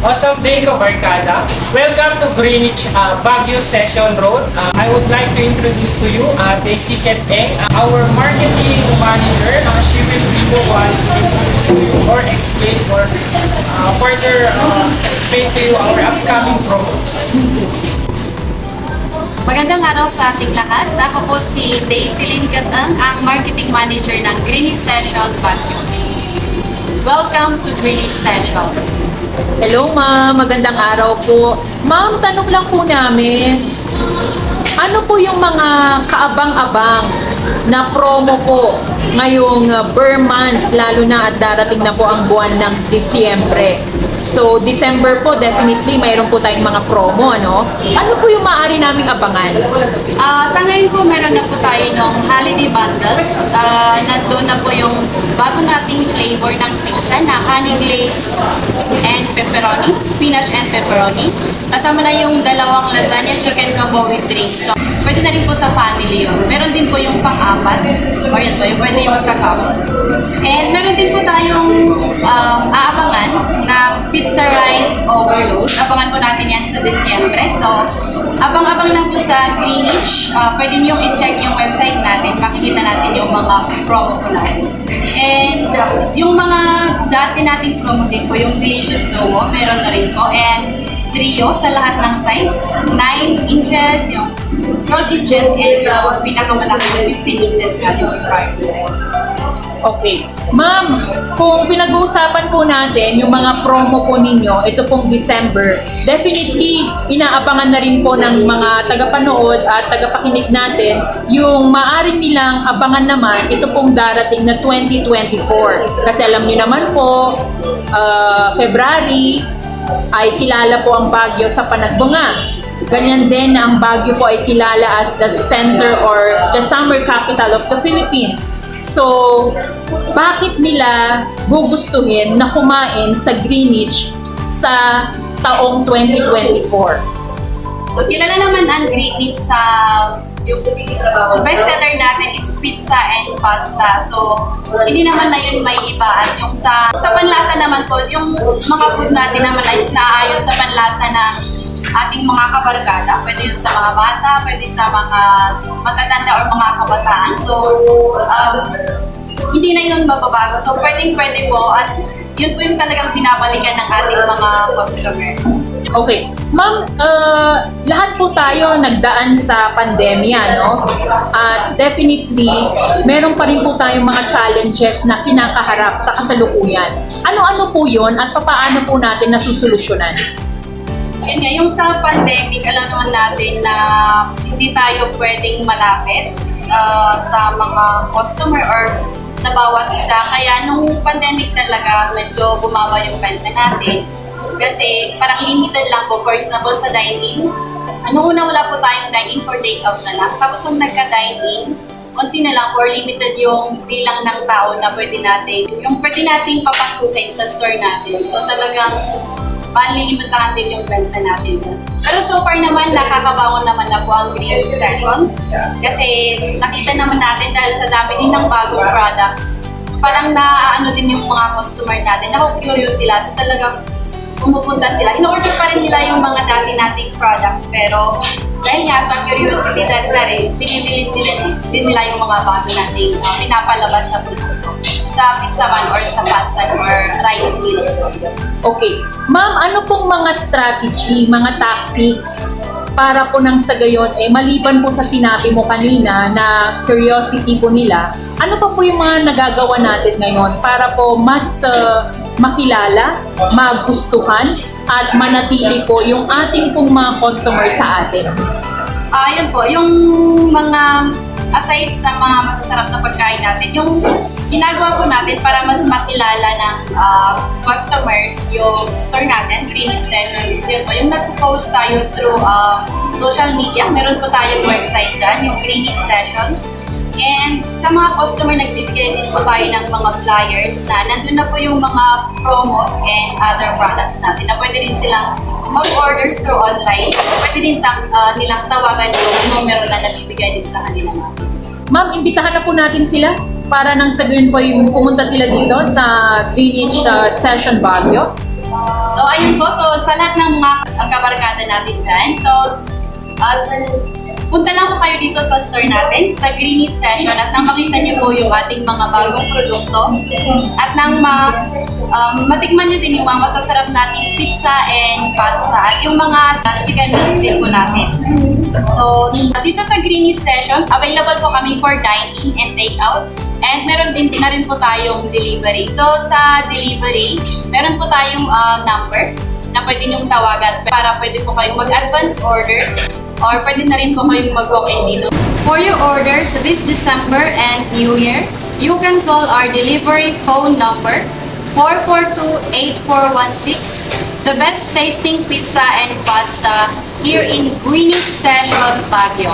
Awesome day, Kabarkada. Welcome to Greenwich Baguio Session Road. I would like to introduce to you Daisy Keteng, our marketing manager. She will be the one to introduce to you or explain or further explain to you our upcoming promos. Magandang araw sa ating lahat. Ako po si Daisy Lynn Keteng, ang marketing manager ng Greenwich Session Baguio. Welcome to Greenwich Session. Hello ma'am, magandang araw po. Ma'am, tanong lang po namin, ano po yung mga kaabang-abang na promo po ngayong bare months, lalo na at darating na po ang buwan ng Disyembre? So, December po, definitely mayroon po tayong mga promo, ano? Ano po yung maaari naming abangan? Sa ngayon po, meron na po tayo ng holiday bundles. Nandun na po yung bago nating flavor ng pizza na honey glaze and pepperoni, spinach and pepperoni. Kasama na yung dalawang lasagna chicken combo with drinks. So, pwede na rin po sa family yun. Meron din po yung pang-apat. O yan po, yung pwede yung sa couple. And meron din po tayong aabangan na pizza rice overload. Abangan po natin yan sa Disyembre. So, abang-abang lang po sa Greenwich. Pwede nyo i-check yung website natin. Makikita natin yung mga promo po natin. And yung mga dati nating promo din po, yung Delicious Domo, meron na rin po. And trio sa lahat ng size. 9 inches, yung 12 inches, and yung pinakamalaki yung 15 inches na yung required size. Okay. Ma'am, kung pinag-uusapan po natin yung mga promo po ninyo, ito pong December, definitely inaabangan na rin po ng mga tagapanood at tagapakinig natin yung maaari nilang abangan naman ito pong darating na 2024. Kasi alam niyo naman po, February ay kilala po ang Baguio sa panagbunga. Ganyan din na ang Baguio po ay kilala as the center or the summer capital of the Philippines. So, bakit nila gugustuhin na kumain sa Greenwich sa taong 2024? So, kilala naman ang Greenwich sa yung bestseller natin is pizza and pasta. So, hindi naman na yun may iba. At yung sa panlasa naman po, yung mga food natin naman ay naayon sa panlasa ng ating mga kabarkada. Pwede yun sa mga bata, pwede sa mga matatanda or mga kabataan. So, hindi na yun mababago. So, pwede po. At yun po yung talagang binabalikan ng ating mga customer. Okay. Ma'am, lahat po tayo nagdaan sa pandemya, no? At definitely, meron pa rin po tayong mga challenges na kinakaharap sa kasalukuyan. Ano-ano po yun at paano po natin nasusolusyonan? Yun nga, yung sa pandemic, alam naman natin na hindi tayo pwedeng malapit sa mga customer or sa bawat isa. Kaya nung pandemic talaga, medyo bumaba yung benta natin. Kasi parang limited lang po. For example, sa dine-in, una wala po tayong dine-in for take-out na lang. Tapos nung nagka-dine-in, konti na lang or limited yung bilang ng tao na pwede nating papasukin sa store natin. So talagang malilimitahan din yung benta natin. Pero so far naman, nakakabangon naman na po ang Greenwich Session. Kasi nakita naman natin dahil sa dami din ng bagong products, parang naaano din yung mga customer natin, na-curious sila. So talagang pumupunta sila. In-order pa rin nila yung mga dati nating products. Pero dahil nga sa curiosity na rin, binibili din nila yung mga bago nating pinapalabas na produkto sa pizza man or sa pasta or rice meals. Okay. Ma'am, ano pong mga strategy, mga tactics para po nang sa gayon, maliban po sa sinabi mo kanina na curiosity po nila, ano pa po yung mga nagagawa natin ngayon para po mas makilala, magustuhan, at manatili po yung ating pong mga customer sa atin? Yun po, yung mga aside sa mga masasarap na pagkain natin, yung ginagawa po natin para mas makilala ng customers yung store natin, Greenwich Session, is yun po. Yung nagpo-post tayo through social media, meron po tayong website dyan, yung Greenwich Session. And sa mga customer, nagbibigay din po tayo ng mga flyers na nandun na po yung mga promos and other products natin na pwede rin silang mag-order through online. Pwede din nilang tawagan yung numero na nabibigay din sa kanila. Ma'am, imbitahan na po natin sila para nang sa gayon po yung pumunta sila dito sa Greenwich Session Baguio. So, ayun po. So, sa lahat ng mga kabarkada natin dyan. So, punta lang po kayo dito sa store natin, sa Green Eat Session, at nang makita niyo po yung ating mga bagong produkto. At nang matikman niyo din yung mga masasarap nating pizza and pasta at yung mga chicken meals din po natin. So, dito sa Green Eat Session, available po kami for dine-in and take-out. And meron din na rin po tayong delivery. So, sa delivery, meron po tayong number na pwede niyong tawagan para pwede po kayong mag-advance order or pwede na rin po kayong mag-walk-in dito. For your orders this December and New Year, you can call our delivery phone number 442-8416. The best tasting pizza and pasta here in Green Eat Session, Baguio.